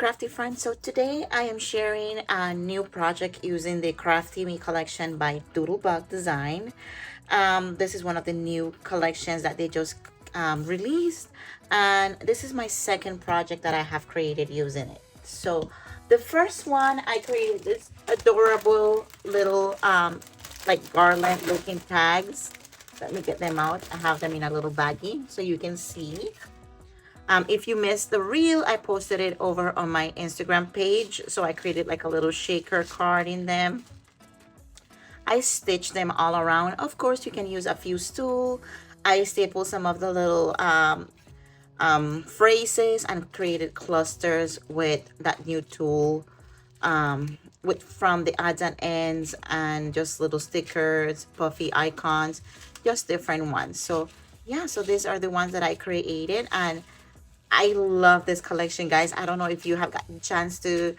crafty friends. So today I am sharing a new project using the Crafty Me collection by Doodlebug Design. This is one of the new collections that they just released, and this is my second project that I have created using it. So the first one, I created this adorable little like garland looking tags. Let me get them out. I have them in a little baggie so you can see. If you missed the reel, I posted it over on my Instagram page. So I created like a little shaker card in them. I stitched them all around. Of course, you can use a few stool. I stapled some of the little phrases and created clusters with that new tool, with from the odds and ends, and just little stickers, puffy icons, just different ones. So yeah, so these are the ones that I created, and I love this collection, guys. I don't know if you have gotten a chance to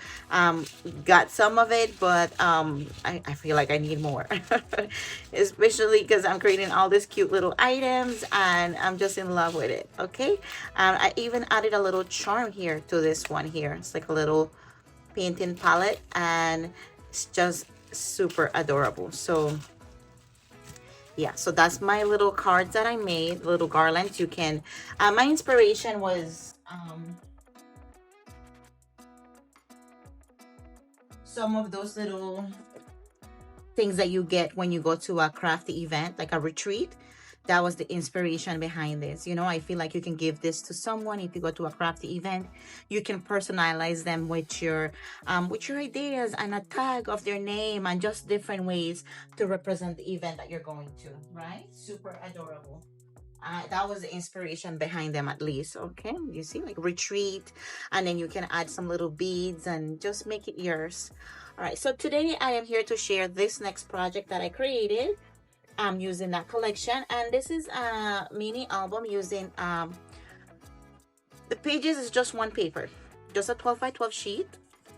got some of it, but I feel like I need more. Especially because I'm creating all these cute little items and I'm just in love with it. Okay, I even added a little charm here to this one here. It's like a little painting palette, and it's just super adorable. So yeah, so that's my little cards that I made, little garlands. You can my inspiration was some of those little things that you get when you go to a crafty event, like a retreat. That was the inspiration behind this. You know, I feel like you can give this to someone if you go to a crafty event. You can personalize them with your ideas and a tag of their name and just different ways to represent the event that you're going to, right? Super adorable. That was the inspiration behind them, at least. Okay, you see, like retreat, and then you can add some little beads and just make it yours. All right, so today I am here to share this next project that I created. I'm using that collection, and this is a mini album using the pages is just one paper, just a 12 by 12 sheet,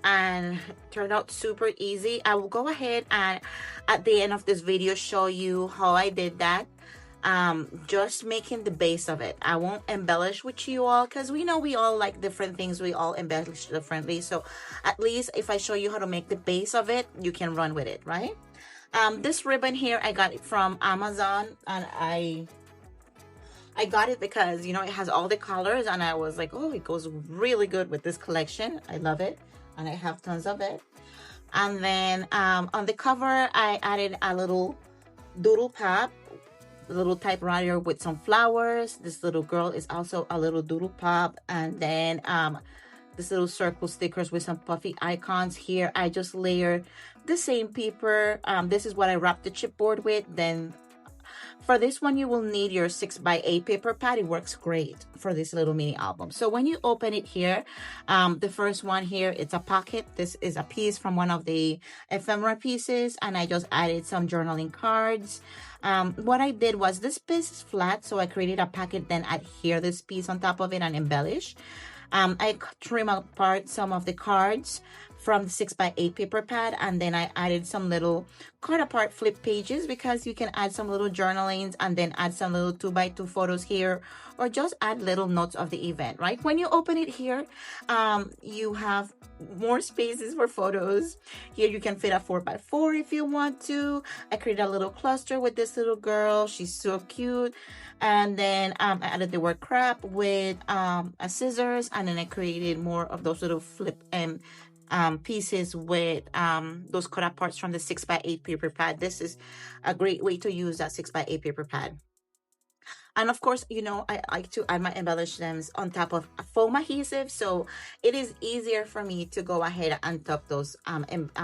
and turned out super easy. I will go ahead and at the end of this video show you how I did that. Just making the base of it. I won't embellish with you all because we know we all like different things. We all embellish differently. So at least if I show you how to make the base of it, you can run with it, right? This ribbon here, I got it from Amazon, and I got it because, you know, it has all the colors, and I was like, oh, it goes really good with this collection. I love it, and I have tons of it. And then on the cover, I added a little doodle pop, a little typewriter with some flowers. This little girl is also a little doodle pop, and then this little circle stickers with some puffy icons. Here I just layer the same paper. This is what I wrapped the chipboard with. Then for this one, you will need your 6x8 paper pad. It works great for this little mini album. So when you open it here, the first one here, it's a pocket. This is a piece from one of the ephemera pieces, and I just added some journaling cards. What I did was, this piece is flat, so I created a pocket, then adhere this piece on top of it and embellish. I trim apart some of the cards from the 6x8 paper pad, and then I added some little cut apart flip pages because you can add some little journalings and then add some little 2x2 photos here, or just add little notes of the event, right? When you open it here, you have more spaces for photos. Here you can fit a 4x4 if you want to. I created a little cluster with this little girl. She's so cute. And then I added the word crap with a scissors, and then I created more of those little flip pieces with those cut up parts from the 6x8 paper pad. This is a great way to use that 6x8 paper pad. And of course, you know, I like to add my embellishments on top of a foam adhesive, so it is easier for me to go ahead and tuck those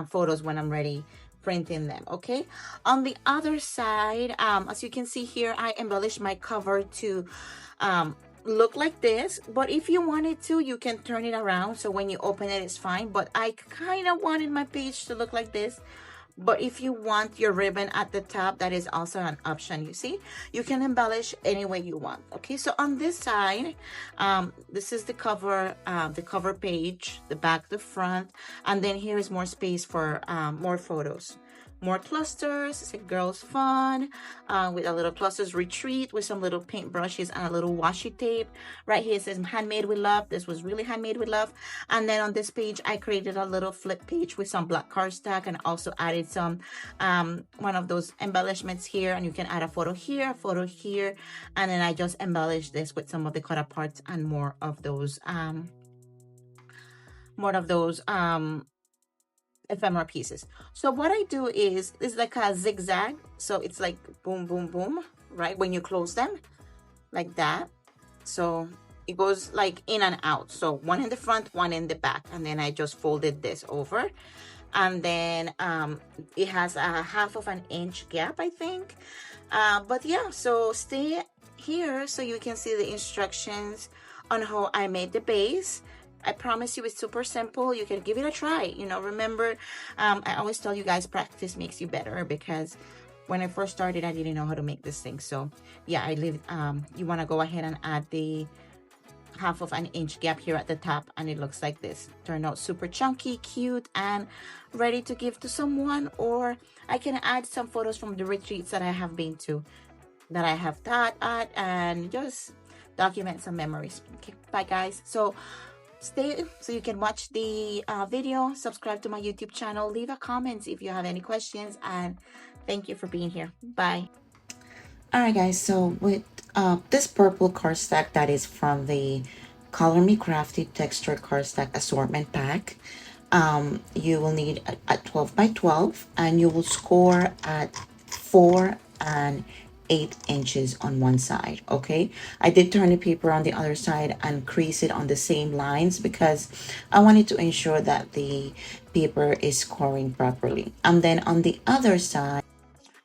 photos when I'm ready printing them. Okay, on the other side, as you can see here, I embellished my cover to look like this, but if you wanted to, you can turn it around so when you open it, it's fine. But I kind of wanted my page to look like this. But if you want your ribbon at the top, that is also an option. You see, you can embellish any way you want. Okay, so on this side, this is the cover page, the back, the front, and then here is more space for more photos. more clusters. It's a girls fun with a little clusters retreat with some little paint brushes and a little washi tape. Right here it says handmade with love. This was really handmade with love. And then on this page I created a little flip page with some black cardstock and also added some one of those embellishments here, and you can add a photo here, and then I just embellished this with some of the cut aparts and more of those ephemera pieces. So what I do is like a zigzag, so it's like boom boom boom, right, when you close them like that. So it goes like in and out, so one in the front, one in the back, and then I just folded this over, and then it has a 1/2 inch gap, I think. But yeah, so stay here so you can see the instructions on how I made the base. I promise you it's super simple. You can give it a try. You know, remember, I always tell you guys, practice makes you better, because when I first started, I didn't know how to make this thing. So yeah, you want to go ahead and add the 1/2 inch gap here at the top, and it looks like this. Turned out super chunky, cute, and ready to give to someone. Or I can add some photos from the retreats that I have been to, that I have taught at, and just document some memories. Okay, bye guys. So stay so you can watch the video, subscribe to my YouTube channel, leave a comment if you have any questions, and thank you for being here. Bye. All right guys, so with this purple cardstock that is from the Color Me Crafty texture cardstock assortment pack, you will need a 12 by 12, and you will score at 4 and 8 inches on one side. Okay, I did turn the paper on the other side and crease it on the same lines because I wanted to ensure that the paper is scoring properly. And then on the other side,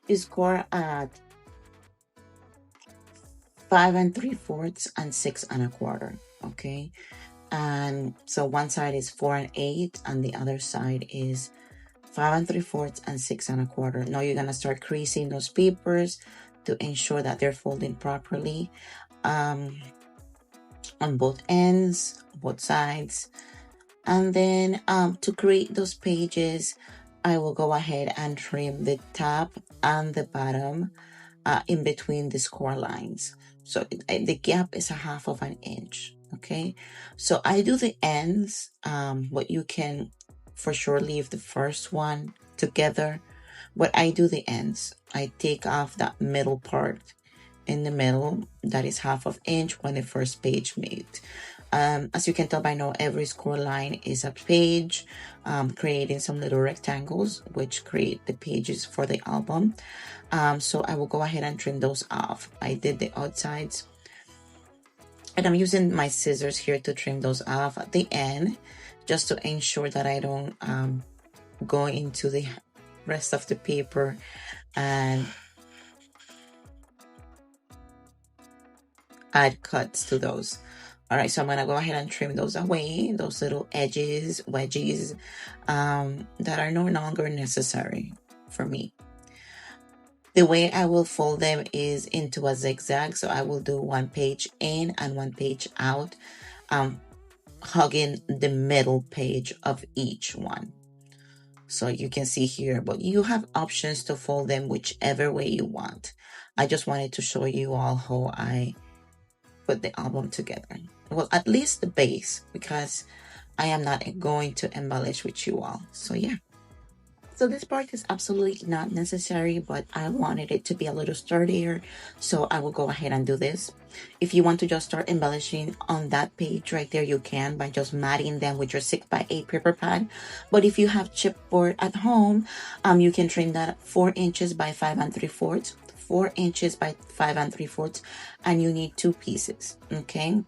you score at 5 3/4 and 6 1/4. Okay, and so one side is 4 and 8, and the other side is 5 3/4 and 6 1/4. Now you're gonna start creasing those papers to ensure that they're folding properly on both ends, both sides. And then to create those pages, I will go ahead and trim the top and the bottom in between the score lines. So the gap is a 1/2 inch. Okay, so I do the ends, but you can for sure leave the first one together, but I do the ends. I take off that middle part in the middle that is 1/2 inch when the first page made. As you can tell by now, every score line is a page, creating some little rectangles which create the pages for the album. So I will go ahead and trim those off. I did the outsides, and I'm using my scissors here to trim those off at the end, just to ensure that I don't go into the rest of the paper and add cuts to those. All right, so I'm gonna go ahead and trim those away, those little edges, wedges that are no longer necessary for me. The way I will fold them is into a zigzag, so I will do one page in and one page out, hugging the middle page of each one. So you can see here, but you have options to fold them whichever way you want. I just wanted to show you all how I put the album together. Well, at least the base, because I am not going to embellish with you all. So yeah. So this part is absolutely not necessary, but I wanted it to be a little sturdier, so I will go ahead and do this. If you want to just start embellishing on that page right there, you can by just matting them with your 6x8 paper pad. But if you have chipboard at home, you can trim that 4 inches by 5 3/4. 4 inches by 5 3/4, and you need 2 pieces. Okay,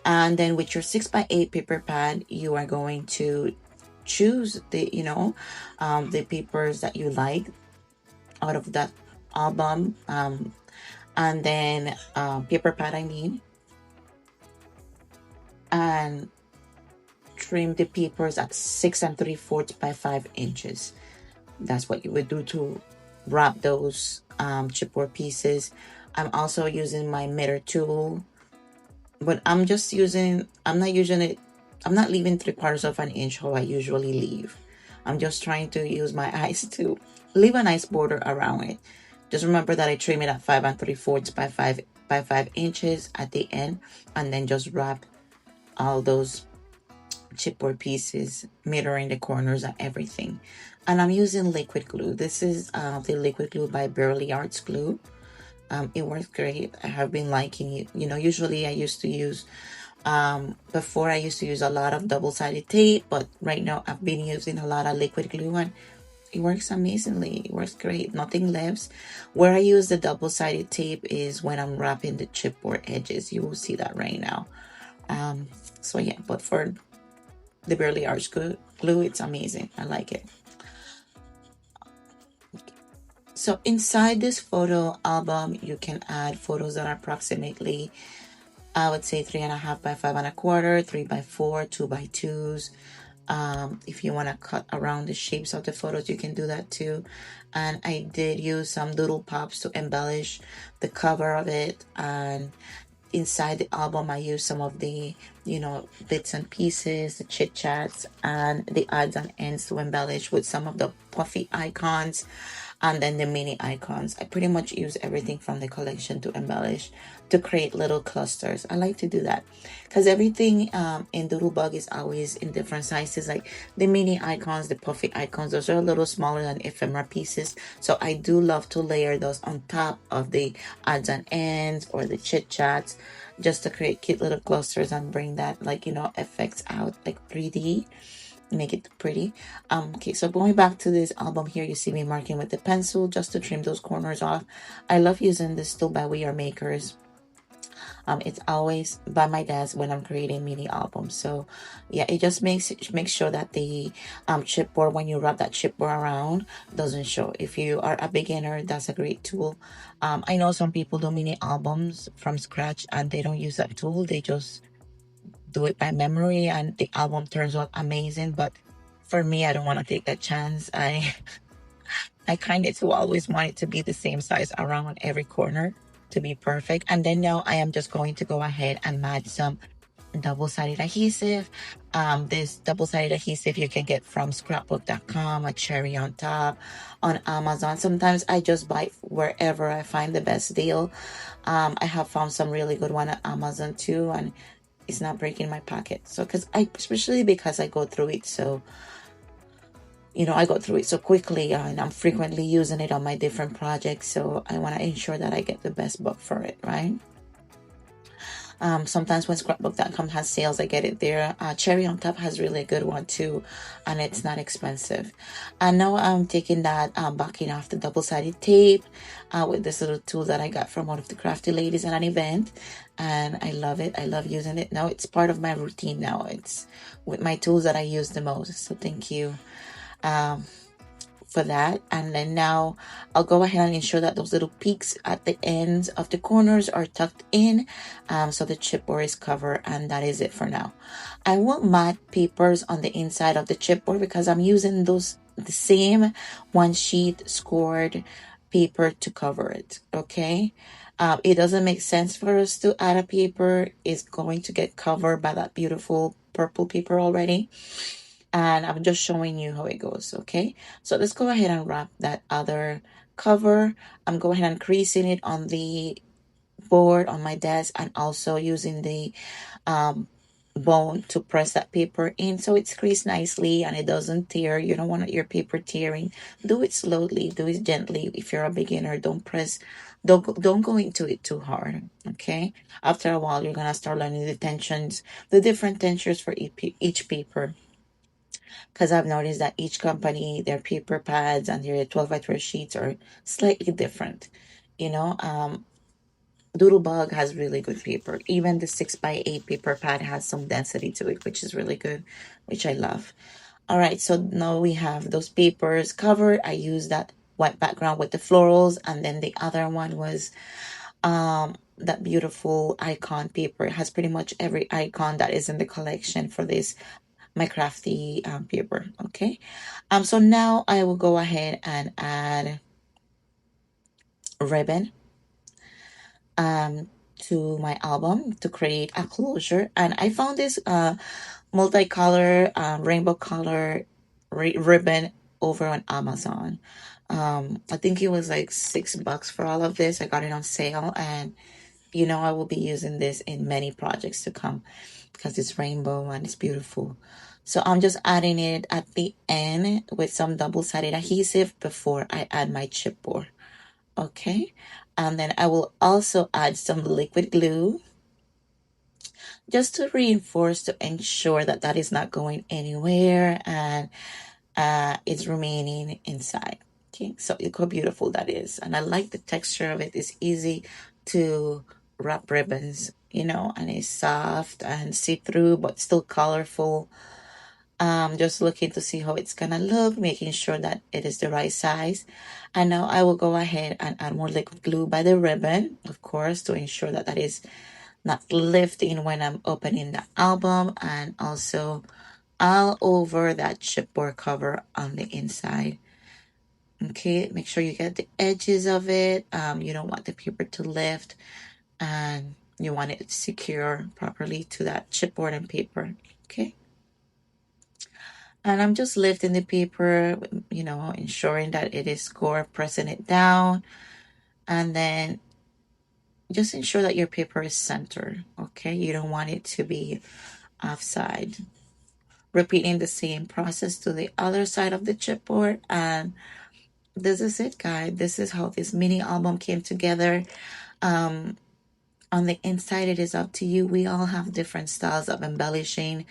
and then with your 6x8 paper pad, you are going to choose the the papers that you like out of that album, and then paper pad I mean, and trim the papers at 6 3/4 by 5 inches. That's what you would do to wrap those chipboard pieces. I'm also using my miter tool, but I'm not leaving 3/4 of an inch how I usually leave. I'm just trying to use my eyes to leave a nice border around it. Just remember that I trim it at 5 3/4 by 5 inches at the end, and then just wrap all those chipboard pieces, mirroring the corners and everything. And I'm using liquid glue. This is the liquid glue by Burley Arts Glue. It works great. I have been liking it. You know, usually I used to use before I used to use a lot of double-sided tape, but right now I've been using a lot of liquid glue, and it works amazingly. It works great. Nothing leaves. Where I use the double-sided tape is when I'm wrapping the chipboard edges. You will see that right now. So yeah, but for the Burley Arts glue, it's amazing. I like it. So inside this photo album, you can add photos that are approximately, I would say 3.5 by 5.25, 3x4, 2x2s. If you want to cut around the shapes of the photos, you can do that too. And I did use some doodle pops to embellish the cover of it. And inside the album, I used some of the, you know, bits and pieces, the chit chats, and the odds and ends to embellish with some of the puffy icons and then the mini icons. I pretty much use everything from the collection to embellish, to create little clusters. I like to do that because everything in Doodlebug is always in different sizes. Like the mini icons, the puffy icons, those are a little smaller than ephemera pieces. So I do love to layer those on top of the odds and ends or the chit chats, just to create cute little clusters and bring that, like, you know, effects out, like 3D, make it pretty. Okay, so going back to this album here, you see me marking with the pencil just to trim those corners off. I love using this tool by We Are Makers. It's always by my desk when I'm creating mini albums. So yeah, it just makes sure that the chipboard, when you wrap that chipboard around, doesn't show. If you are a beginner, that's a great tool. I know some people do mini albums from scratch and they don't use that tool. They just do it by memory and the album turns out amazing. But for me, I don't want to take that chance. I kind of always want it to be the same size around every corner to be perfect. And then now I am just going to go ahead and add some double-sided adhesive. This double-sided adhesive you can get from scrapbook.com, a cherry on top, on Amazon. Sometimes I just buy wherever I find the best deal. I have found some really good one at Amazon too, and it's not breaking my pocket. So especially because I go through it so, you know, I go through it so quickly and I'm frequently using it on my different projects. So I want to ensure that I get the best book for it, right? Sometimes when scrapbook.com has sales, I get it there. Cherry on Top has really a good one too, and it's not expensive. And now I'm taking that backing off the double-sided tape with this little tool that I got from one of the crafty ladies at an event, and I love it. I love using it. Now it's part of my routine now. It's with my tools that I use the most. So thank you for that. And then now I'll go ahead and ensure that those little peaks at the ends of the corners are tucked in, so the chipboard is covered, and that is it for now. I want matte papers on the inside of the chipboard because I'm using the same one sheet scored paper to cover it. Okay, it doesn't make sense for us to add a paper. It's going to get covered by that beautiful purple paper already. And I'm just showing you how it goes. Okay, so let's go ahead and wrap that other cover. I'm going ahead and creasing it on the board on my desk, and also using the bone to press that paper in so it's creased nicely and it doesn't tear. You don't want your paper tearing. Do it slowly, do it gently. If you're a beginner, don't go into it too hard. Okay, after a while you're gonna start learning the different tensions for each paper, because I've noticed that each company, their paper pads and their 12x12 sheets are slightly different. You know, Doodlebug has really good paper. Even the 6x8 paper pad has some density to it, which is really good, which I love. All right, so now we have those papers covered. I used that white background with the florals, and then the other one was that beautiful icon paper. It has pretty much every icon that is in the collection for this my crafty paper. Okay, so now I will go ahead and add ribbon to my album to create a closure, and I found this multicolor rainbow color ribbon over on Amazon. I think it was like $6 for all of this. I got it on sale, and you know I will be using this in many projects to come because it's rainbow and it's beautiful. So I'm just adding it at the end with some double-sided adhesive before I add my chipboard. Okay, and then I will also add some liquid glue just to reinforce, to ensure that that is not going anywhere and it's remaining inside. Okay, so look how beautiful that is, and I like the texture of it. It's easy to wrap ribbons, you know, and it's soft and see-through but still colorful. Just looking to see how it's gonna look, making sure that it is the right size. And now I will go ahead and add more liquid glue by the ribbon, of course, to ensure that that is not lifting when I'm opening the album, and also all over that chipboard cover on the inside. Okay, make sure you get the edges of it. You don't want the paper to lift, and you want it secure properly to that chipboard and paper. Okay, and I'm just lifting the paper, you know, ensuring that it is scored, pressing it down, and then just ensure that your paper is centered. Okay, you don't want it to be offside. Repeating the same process to the other side of the chipboard, and this is it, guys. This is how this mini album came together. On the inside, it is up to you. We all have different styles of embellishing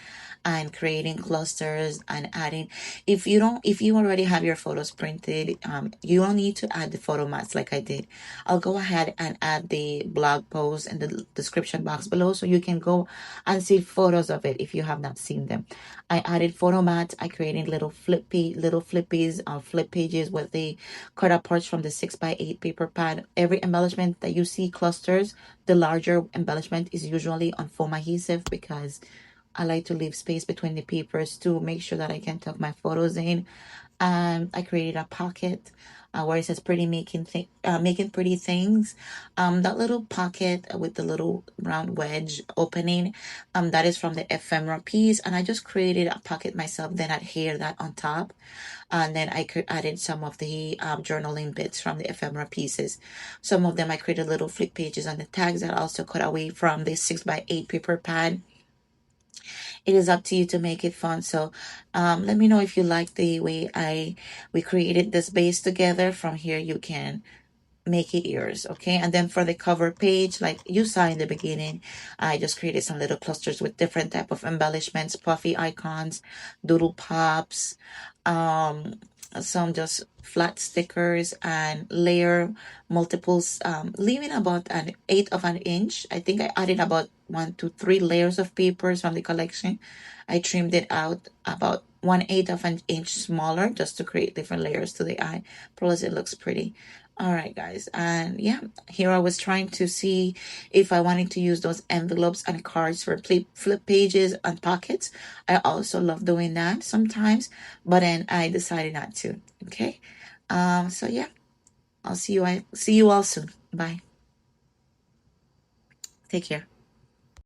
and creating clusters and adding. If you already have your photos printed, you don't need to add the photo mats like I did. I'll go ahead and add the blog post in the description box below, so you can go and see photos of it if you have not seen them. I added photo mats. I created little flip pages with the cut out parts from the 6x8 paper pad. Every embellishment that you see clusters, the larger embellishment is usually on foam adhesive, because I like to leave space between the papers to make sure that I can tuck my photos in. I created a pocket where it says making pretty things. That little pocket with the little round wedge opening, that is from the ephemera piece, and I just created a pocket myself, then adhere that on top, and then I added some of the journaling bits from the ephemera pieces. Some of them I created little flip pages on the tags that I also cut away from the 6x8 paper pad. It is up to you to make it fun. So let me know if you like the way we created this base together. From here you can make it yours. Okay, and then for the cover page, like you saw in the beginning, I just created some little clusters with different type of embellishments, puffy icons, doodle pops, some just flat stickers, and layer multiples, leaving about an eighth of an inch. I think I added about 1 to 3 layers of papers from the collection. I trimmed it out about 1/8 of an inch smaller, just to create different layers to the eye. Plus it looks pretty. All right, guys, and yeah, here I was trying to see if I wanted to use those envelopes and cards for flip pages and pockets. I also love doing that sometimes, but then I decided not to. Okay, so yeah, I'll see you all soon. Bye. Take care.